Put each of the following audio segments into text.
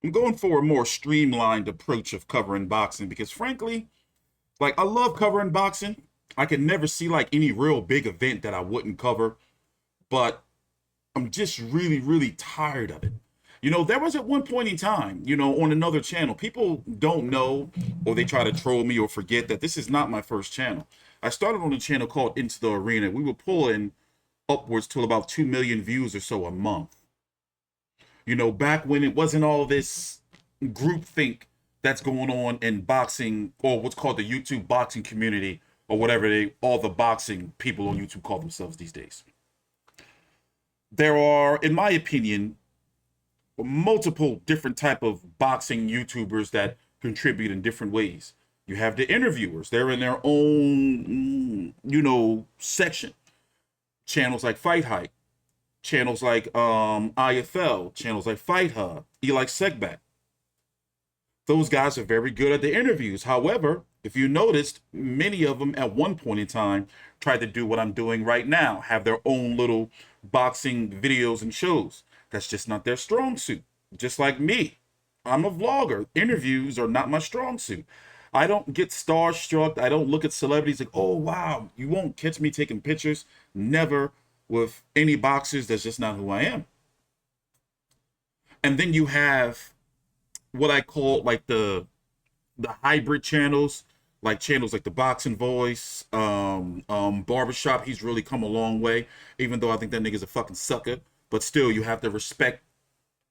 I'm going for a more streamlined approach of covering boxing because frankly, like I love covering boxing. I can never see like any real big event that I wouldn't cover, but I'm just really, really tired of it. There was at one point in time, on another channel, people don't know or they try to troll me or forget that this is not my first channel. I started on a channel called Into the Arena. We were pulling upwards to about 2 million views or so a month. Back when it wasn't all this group think that's going on in boxing or what's called the YouTube boxing community or whatever all the boxing people on YouTube call themselves these days. There are, in my opinion, multiple different type of boxing YouTubers that contribute in different ways. You have the interviewers; they're in their own, section. Channels like Fight Hype, channels like IFL, channels like Fight Hub, Eli Segback. Those guys are very good at the interviews. However, if you noticed, many of them at one point in time tried to do what I'm doing right now, have their own little boxing videos and shows. That's just not their strong suit. Just like me, I'm a vlogger. Interviews are not my strong suit. I don't get starstruck. I don't look at celebrities like, oh, wow, you won't catch me taking pictures. Never with any boxers. That's just not who I am. And then you have what I call like the hybrid channels, like channels like the Boxing Voice, Barbershop. He's really come a long way, even though I think that nigga's a fucking sucker. But still, you have to respect,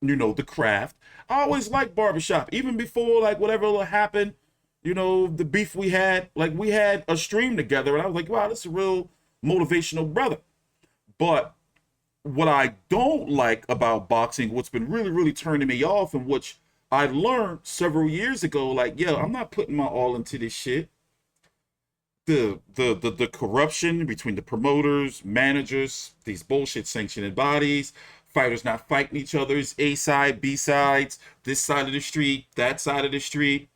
the craft. I always liked Barbershop, even before like whatever happened. The beef we had, like we had a stream together, and I was like, wow, this is a real motivational brother. But what I don't like about boxing, what's been really, really turning me off, and which I learned several years ago, like, yo, I'm not putting my all into this shit. The corruption between the promoters, managers, these bullshit sanctioned bodies, fighters not fighting each other's A side, B sides, this side of the street, that side of the street.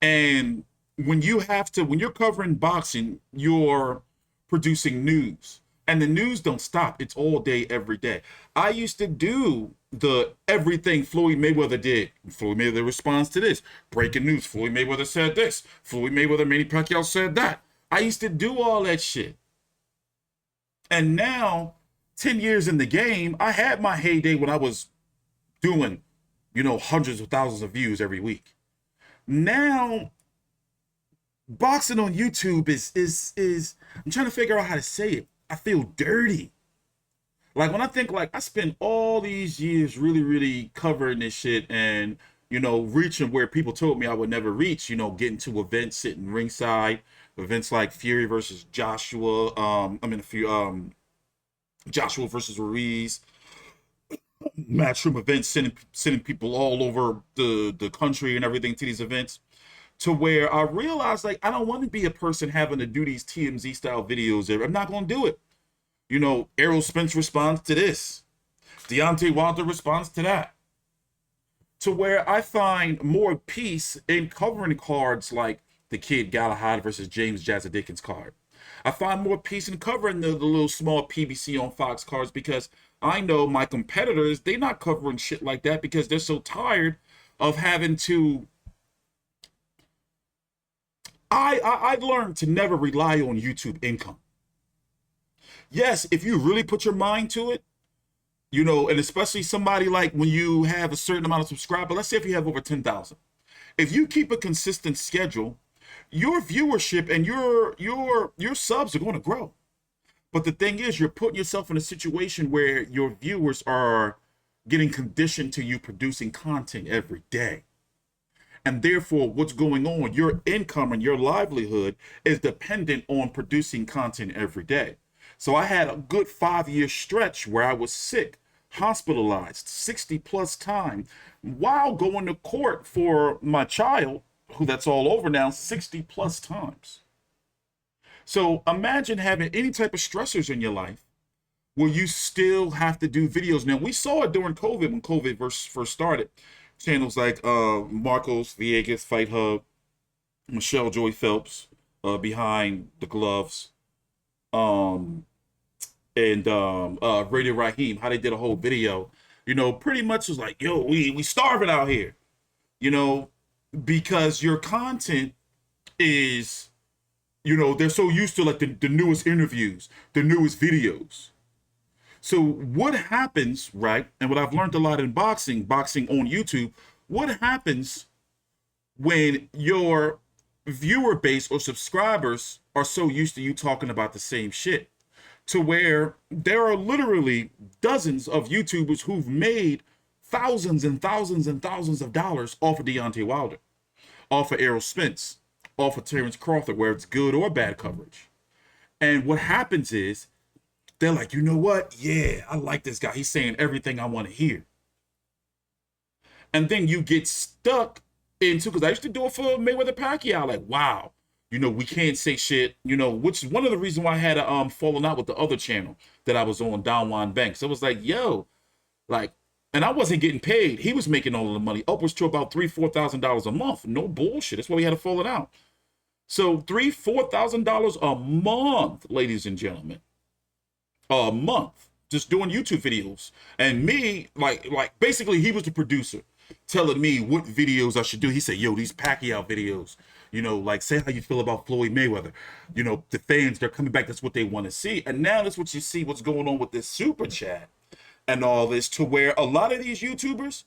And when you're covering boxing, you're producing news. And the news don't stop. It's all day, every day. I used to do the everything Floyd Mayweather did. Floyd Mayweather responds to this. Breaking news. Floyd Mayweather said this. Floyd Mayweather, Manny Pacquiao said that. I used to do all that shit. And now, 10 years in the game, I had my heyday when I was doing, hundreds of thousands of views every week. Now boxing on YouTube is I'm trying to figure out how to say it. I feel dirty. Like when I think like I spent all these years really, really covering this shit and reaching where people told me I would never reach, getting to events, sitting ringside, events like Fury versus Joshua, a few Joshua versus Ruiz, matchroom events, sending people all over the country and everything to these events to where I realized like I don't want to be a person having to do these TMZ style videos. I'm not going to do it. Errol Spence responds to this. Deontay Wilder responds to that. To where I find more peace in covering cards like the Kid Galahad versus James Jazza Dickens card. I find more peace in covering the little small PBC on Fox cards because I know my competitors, they're not covering shit like that because they're so tired of having to I learned to never rely on YouTube income. Yes, if you really put your mind to it, and especially somebody like when you have a certain amount of subscribers, let's say if you have over 10,000. If you keep a consistent schedule, your viewership and your subs are going to grow. But the thing is, you're putting yourself in a situation where your viewers are getting conditioned to you producing content every day. And therefore, what's going on, your income and your livelihood is dependent on producing content every day. So I had a good 5-year stretch where I was sick, hospitalized 60 plus times while going to court for my child, who that's all over now, 60 plus times. So imagine having any type of stressors in your life where you still have to do videos. Now, we saw it during COVID when COVID first started. Channels like Marcos Villegas, Fight Hub, Michelle Joy Phelps, Behind the Gloves, and Radio Raheem, how they did a whole video, pretty much was like, yo, we starving out here, you know, because your content is, they're so used to like the newest interviews, the newest videos. So what happens, right? And what I've learned a lot in boxing on YouTube, what happens when your viewer base or subscribers are so used to you talking about the same shit, to where there are literally dozens of YouTubers who've made thousands and thousands and thousands of dollars off of Deontay Wilder, off of Errol Spence, off of Terrence Crawford, where it's good or bad coverage. And what happens is they're like, you know what? Yeah, I like this guy. He's saying everything I want to hear. And then you get stuck into, because I used to do it for Mayweather Pacquiao, like, wow, we can't say shit, which is one of the reasons why I had a falling out with the other channel that I was on, Downline Banks. It was like, yo, like, and I wasn't getting paid. He was making all of the money, upwards to about $3,000-$4,000 a month. No bullshit. That's why we had to fall it out. So $3,000-$4,000 a month, ladies and gentlemen, a month, just doing YouTube videos. And me, like basically he was the producer telling me what videos I should do. He said, yo, these Pacquiao videos, like, say how you feel about Floyd Mayweather. The fans, they're coming back. That's what they want to see. And now that's what you see, what's going on with this super chat and all this, to where a lot of these YouTubers,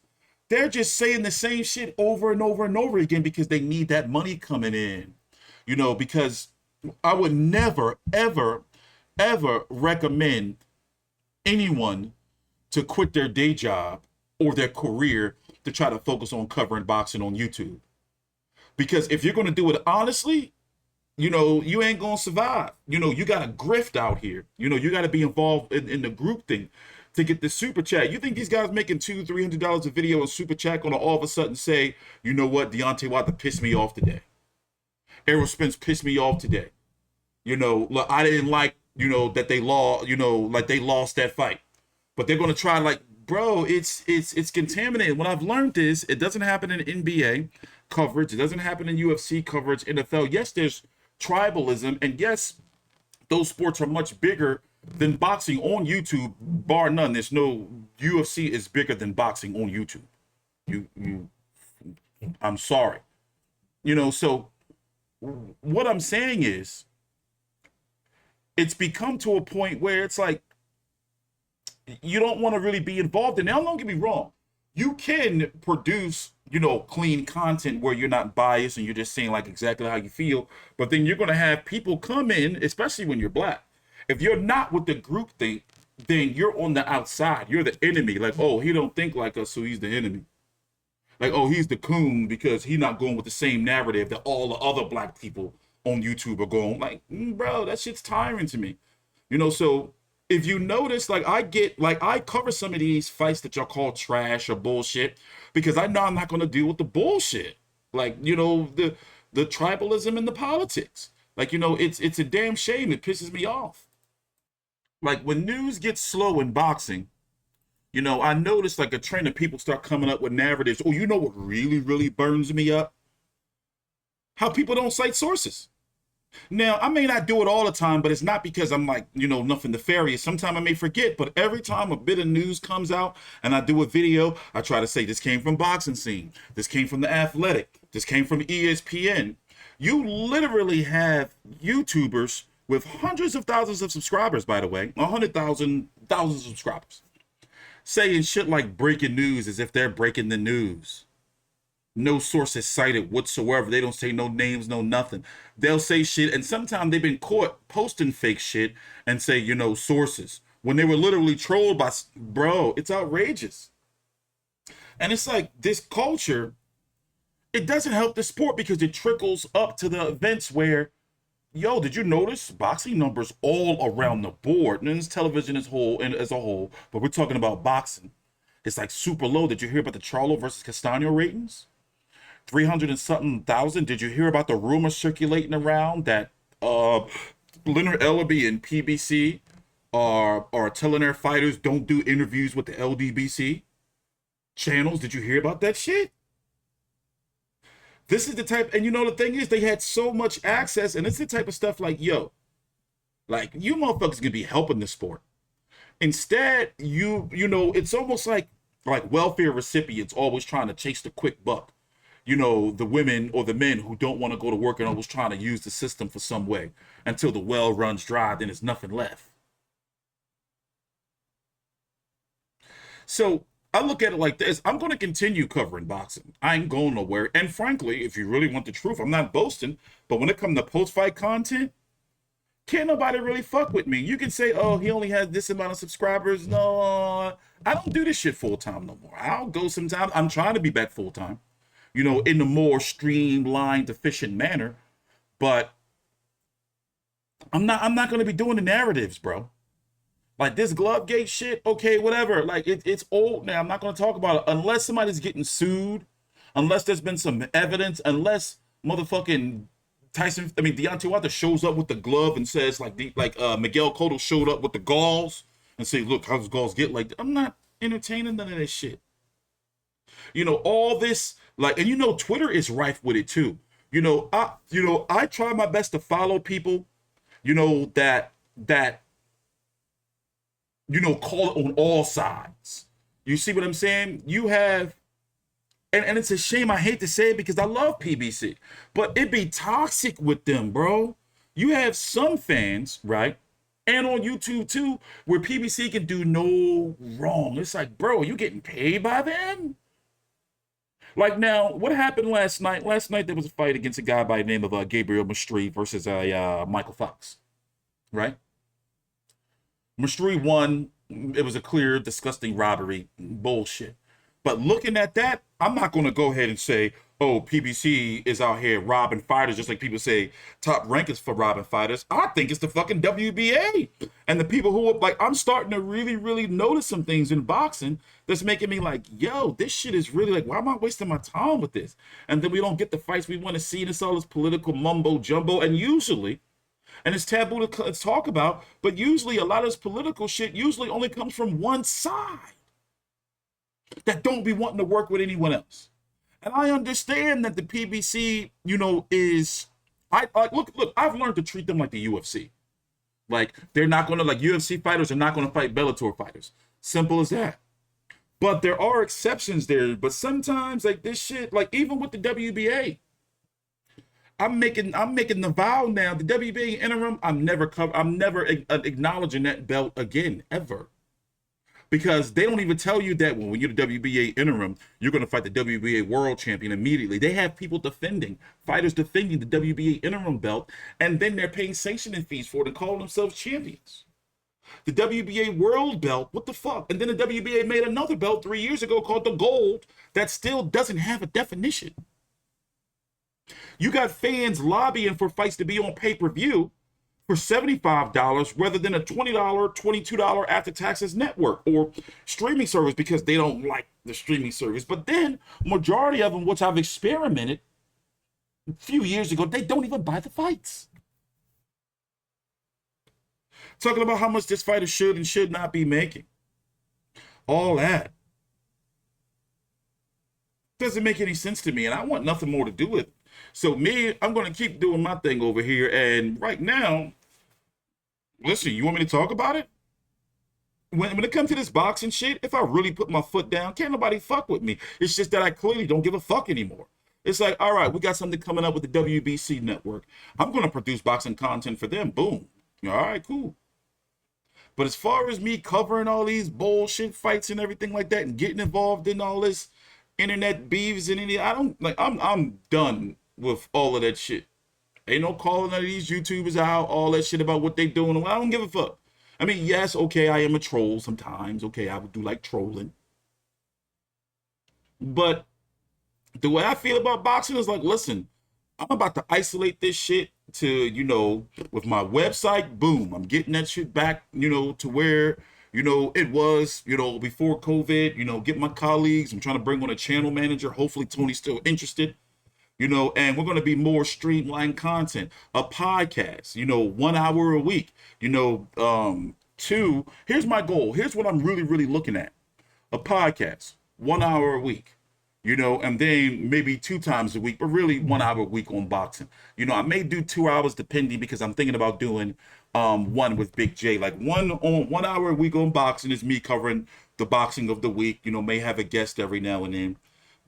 they're just saying the same shit over and over and over again because they need that money coming in. Because I would never, ever, ever recommend anyone to quit their day job or their career to try to focus on covering boxing on YouTube. Because if you're going to do it honestly, you ain't going to survive. You got to grift out here. You got to be involved in the group thing to get the super chat. You think these guys making $200-$300 a video on super chat going to all of a sudden say, you know what, Deontay Wilder pissed me off today. Errol Spence pissed me off today. Look, I didn't like, that they lost, like they lost that fight. But they're going to try, like, bro, it's contaminated. What I've learned is it doesn't happen in NBA coverage. It doesn't happen in UFC coverage, NFL. Yes, there's tribalism. And yes, those sports are much bigger than boxing on YouTube, bar none. There's no, UFC is bigger than boxing on YouTube. I'm sorry. So what I'm saying is, it's become to a point where it's like, you don't want to really be involved in it. Now, don't get me wrong. You can produce, clean content where you're not biased and you're just saying like exactly how you feel. But then you're going to have people come in, especially when you're black. If you're not with the group thing, then you're on the outside. You're the enemy. Like, oh, he don't think like us, so he's the enemy. Like, oh, he's the coon because he's not going with the same narrative that all the other black people on YouTube are going. Like, bro, that shit's tiring to me. So if you notice, like, I cover some of these fights that y'all call trash or bullshit because I know I'm not going to deal with the bullshit. Like, the tribalism and the politics. Like, it's a damn shame. It pisses me off. Like, when news gets slow in boxing, I noticed like a trend of people start coming up with narratives. Oh, you know what really, really burns me up? How people don't cite sources. Now, I may not do it all the time, but it's not because I'm like, nothing nefarious. Sometimes I may forget, but every time a bit of news comes out and I do a video, I try to say this came from Boxing Scene. This came from The Athletic. This came from ESPN. You literally have YouTubers with hundreds of thousands of subscribers, by the way, 100,000, thousands of subscribers, saying shit like breaking news as if they're breaking the news. No source is cited whatsoever. They don't say no names, no nothing. They'll say shit, and sometimes they've been caught posting fake shit and say, sources. When they were literally trolled by, bro, it's outrageous. And it's like this culture, it doesn't help the sport because it trickles up to the events where, yo, did you notice boxing numbers all around the board? And it's television as a whole, but we're talking about boxing. It's like super low. Did you hear about the Charlo versus Castano ratings? 300 and something thousand. Did you hear about the rumors circulating around that Leonard Ellerby and PBC are telling their fighters don't do interviews with the LDBC channels? Did you hear about that shit? This is the type, and the thing is, they had so much access, and it's the type of stuff like, yo, like, you motherfuckers gonna be helping the sport. Instead, it's almost like like welfare recipients always trying to chase the quick buck. You know, the women or the men who don't want to go to work and always trying to use the system for some way until the well runs dry, then there's nothing left. So I look at it like this. I'm going to continue covering boxing. I ain't going nowhere. And frankly, if you really want the truth, I'm not boasting. But when it comes to post-fight content, can't nobody really fuck with me. You can say, oh, he only has this amount of subscribers. No, I don't do this shit full-time no more. I'll go sometimes. I'm trying to be back full-time, you know, in a more streamlined, efficient manner. But I'm not going to be doing the narratives, bro. Like this glove gate shit, okay, whatever. Like it's old now. I'm not gonna talk about it unless somebody's getting sued, unless there's been some evidence, unless motherfucking Deontay Wilder shows up with the glove and says Miguel Cotto showed up with the galls and say, look, how does galls get like that? I'm not entertaining none of this shit. You know, all this, like, and you know, Twitter is rife with it too. I try my best to follow people, you know, that call it on all sides. You see what I'm saying? You have, and it's a shame, I hate to say it because I love PBC, but it be toxic with them, bro. You have some fans, right? And on YouTube too, where PBC can do no wrong. It's like, bro, are you getting paid by them? Like now, what happened last night? Last night there was a fight against a guy by the name of Gabriel Mastri versus Michael Fox, right? Mastri won. It was a clear, disgusting robbery. Bullshit. But looking at that, I'm not going to go ahead and say, oh, PBC is out here robbing fighters, just like people say Top Rank is for robbing fighters. I think it's the fucking WBA. And the people who are like, I'm starting to really, really notice some things in boxing that's making me like, yo, this shit is really like, why am I wasting my time with this? And then we don't get the fights we want to see, and it's all this political mumbo jumbo. And usually, and it's taboo to talk about, but usually a lot of this political shit usually only comes from one side that don't be wanting to work with anyone else. And I understand that the PBC, you know, look, I've learned to treat them like the UFC. Like they're not going to, like UFC fighters are not going to fight Bellator fighters. Simple as that. But there are exceptions there. But sometimes like this shit, like even with the WBA, I'm making the vow now. The WBA interim, I'm never acknowledging that belt again ever, because they don't even tell you that when you're the WBA interim, you're going to fight the WBA world champion immediately. They have people fighters defending the WBA interim belt, and then they're paying sanctioning fees for it and calling themselves champions. The WBA world belt, what the fuck? And then the WBA made another belt 3 years ago called the gold that still doesn't have a definition. You got fans lobbying for fights to be on pay-per-view for $75 rather than a $20, $22 after taxes network or streaming service because they don't like the streaming service. But then majority of them, which I've experimented a few years ago, they don't even buy the fights. Talking about how much this fighter should and should not be making. All that doesn't make any sense to me, and I want nothing more to do with it. So me, I'm going to keep doing my thing over here. And right now, listen, you want me to talk about it? When it comes to this boxing shit, if I really put my foot down, can't nobody fuck with me. It's just that I clearly don't give a fuck anymore. It's like, all right, we got something coming up with the WBC network. I'm going to produce boxing content for them. Boom. All right, cool. But as far as me covering all these bullshit fights and everything like that and getting involved in all this internet beefs and I'm done with all of that shit. Ain't no calling none of these YouTubers out, all that shit about what they doing. I don't give a fuck. I mean, yes, okay, I am a troll sometimes. Okay, I would do like trolling. But the way I feel about boxing is like, listen, I'm about to isolate this shit to, you know, with my website, boom, I'm getting that shit back, you know, to where, you know, it was, you know, before COVID, you know, get my colleagues. I'm trying to bring on a channel manager. Hopefully Tony's still interested. You know, and we're going to be more streamlined content, a podcast, you know, 1 hour a week, you know, here's my goal. Here's what I'm really, really looking at. A podcast, 1 hour a week. and then maybe 2 times a week, but really 1 hour a week on boxing. I may do 2 hours depending because I'm thinking about doing one with Big J. Like 1 hour a week on boxing is me covering the boxing of the week. May have a guest every now and then.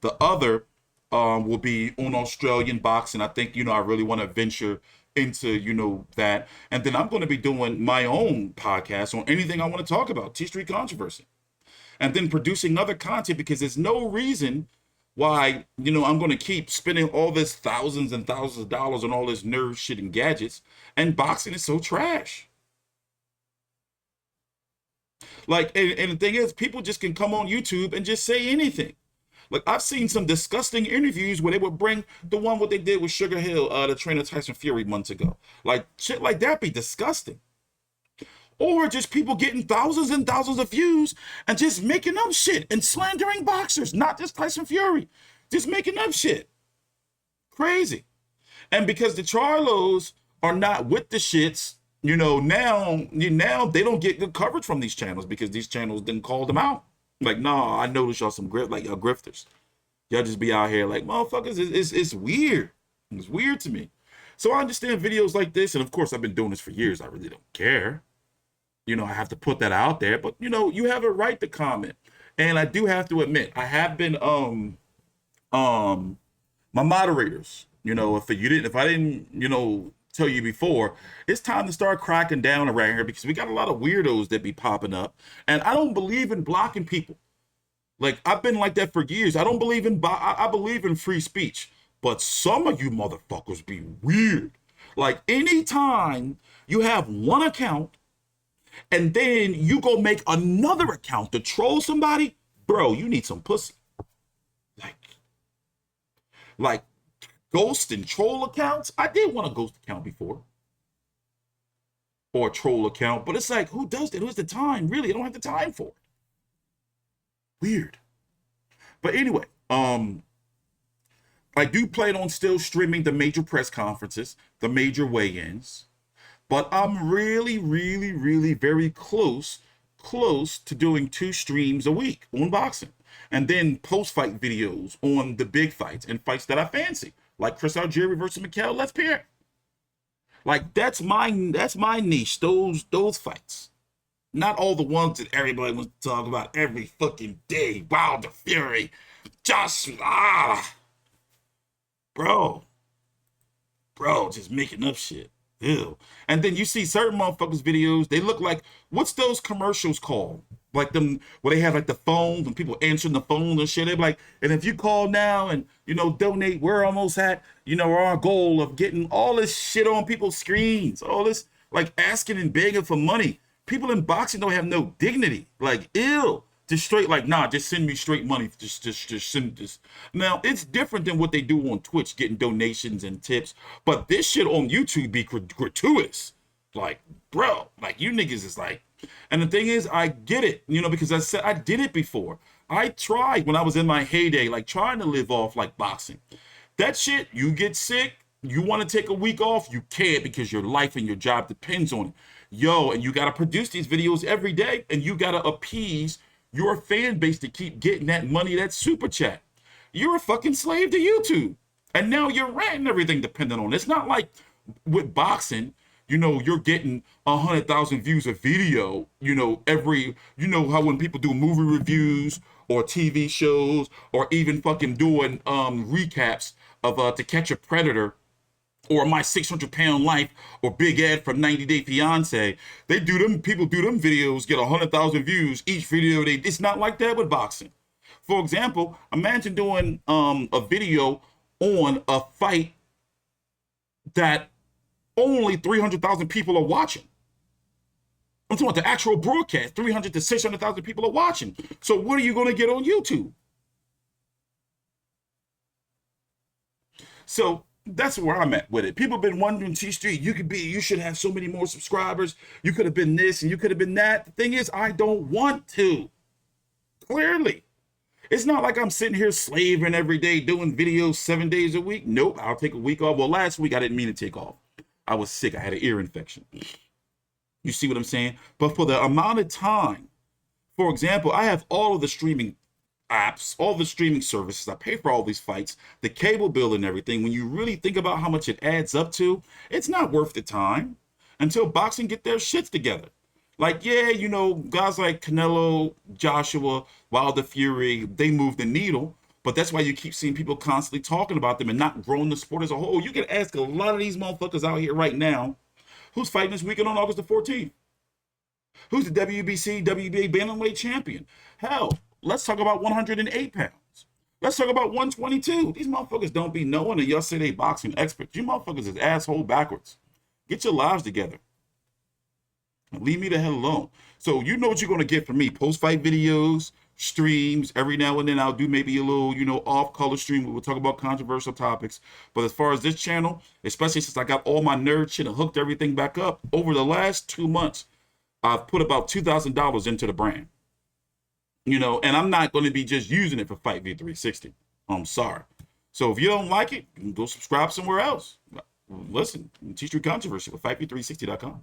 The other will be on Australian boxing. I think, I really want to venture into, that. And then I'm going to be doing my own podcast on anything I want to talk about, TstreeT Controversy. And then producing other content because there's no reason why, I'm going to keep spending all this thousands and thousands of dollars on all this nerd shit and gadgets. And boxing is so trash. Like, and the thing is, people just can come on YouTube and just say anything. Like, I've seen some disgusting interviews where they would bring the one what they did with Sugar Hill, the trainer Tyson Fury months ago. Like, shit like that be disgusting. Or just people getting thousands and thousands of views and just making up shit and slandering boxers, not just Tyson Fury, just making up shit. Crazy. And because the Charlos are not with the shits, now they don't get good coverage from these channels because these channels didn't call them out. Like, nah, I noticed y'all some y'all grifters. Y'all just be out here like, motherfuckers, it's weird. It's weird to me. So I understand videos like this, and of course I've been doing this for years. I really don't care. I have to put that out there, but you have a right to comment. And I do have to admit, I have been my moderators, if I didn't, tell you before, it's time to start cracking down around here because we got a lot of weirdos that be popping up. And I don't believe in blocking people. Like, I've been like that for years. I don't believe in I believe in free speech. But some of you motherfuckers be weird. Like, anytime you have one account and then you go make another account to troll somebody, bro, you need some pussy. Like ghost and troll accounts. I did want a ghost account before. Or a troll account, but it's like, who does that? Who's the time? Really, I don't have the time for it. Weird. But anyway, I do plan on still streaming the major press conferences, the major weigh-ins. But I'm really, really, really very close to doing 2 streams a week on boxing. And then post-fight videos on the big fights and fights that I fancy. Like Chris Algieri versus Mikael Let's-Pierre. Like, that's my niche, those fights. Not all the ones that everybody wants to talk about every fucking day. Wilder, Fury, bro, just making up shit. Ew. And then you see certain motherfuckers' videos, they look like, what's those commercials called? Like them, where they have like the phones and people answering the phone and shit. They're like, and if you call now and, donate, we're almost at, our goal of getting all this shit on people's screens. All this, like, asking and begging for money. People in boxing don't have no dignity. Like, ew. Just straight, like, nah, just send me straight money. Just send this. Now, it's different than what they do on Twitch, getting donations and tips. But this shit on YouTube be gratuitous. Like, bro, like, you niggas is like, and the thing is, I get it, because I said I did it before. I tried when I was in my heyday, like, trying to live off like boxing. That shit, you get sick, you want to take a week off, you can't because your life and your job depends on it. Yo, and you got to produce these videos every day, and you got to appease your fan base to keep getting that money, that super chat. You're a fucking slave to YouTube. And now your rent and everything dependent on it. It's not like with boxing, you're getting 100,000 views a video, every, how when people do movie reviews or TV shows or even fucking doing recaps of To Catch a Predator or My 600-Pound Life or Big Ed from 90 Day Fiance. People do them videos, get 100,000 views each video. It's not like that with boxing. For example, imagine doing a video on a fight that only 300,000 people are watching. I'm talking about the actual broadcast. 300 to 600,000 people are watching. So what are you going to get on YouTube? So that's where I'm at with it. People have been wondering, TstreeT, you should have so many more subscribers. You could have been this and you could have been that. The thing is, I don't want to. Clearly. It's not like I'm sitting here slaving every day doing videos 7 days a week. Nope, I'll take a week off. Well, last week I didn't mean to take off. I was sick. I had an ear infection. You see what I'm saying? But for the amount of time, for example, I have all of the streaming apps, all the streaming services. I pay for all these fights, the cable bill and everything. When you really think about how much it adds up to, it's not worth the time until boxing get their shits together. Like, yeah, you know, guys like Canelo, Joshua, Wilder Fury, they move the needle. But that's why you keep seeing people constantly talking about them and not growing the sport as a whole. You can ask a lot of these motherfuckers out here right now who's fighting this weekend on August the 14th. Who's the WBC, WBA bantamweight champion? Hell, let's talk about 108 pounds. Let's talk about 122. These motherfuckers don't be knowing, and y'all say they boxing experts. You motherfuckers is asshole backwards. Get your lives together. Leave me the hell alone. So you know what you're going to get from me. Post-fight videos, streams. Every now and then I'll do maybe a little, you know, off-color stream where we'll talk about controversial topics. But as far as this channel, especially since I got all my nerd shit and hooked everything back up, over the last 2 months, I've put about $2,000 into the brand. You know, and I'm not going to be just using it for Fight V360. I'm sorry. So if you don't like it, you can go subscribe somewhere else. Listen, TstreeT Controversy with FightV360.com.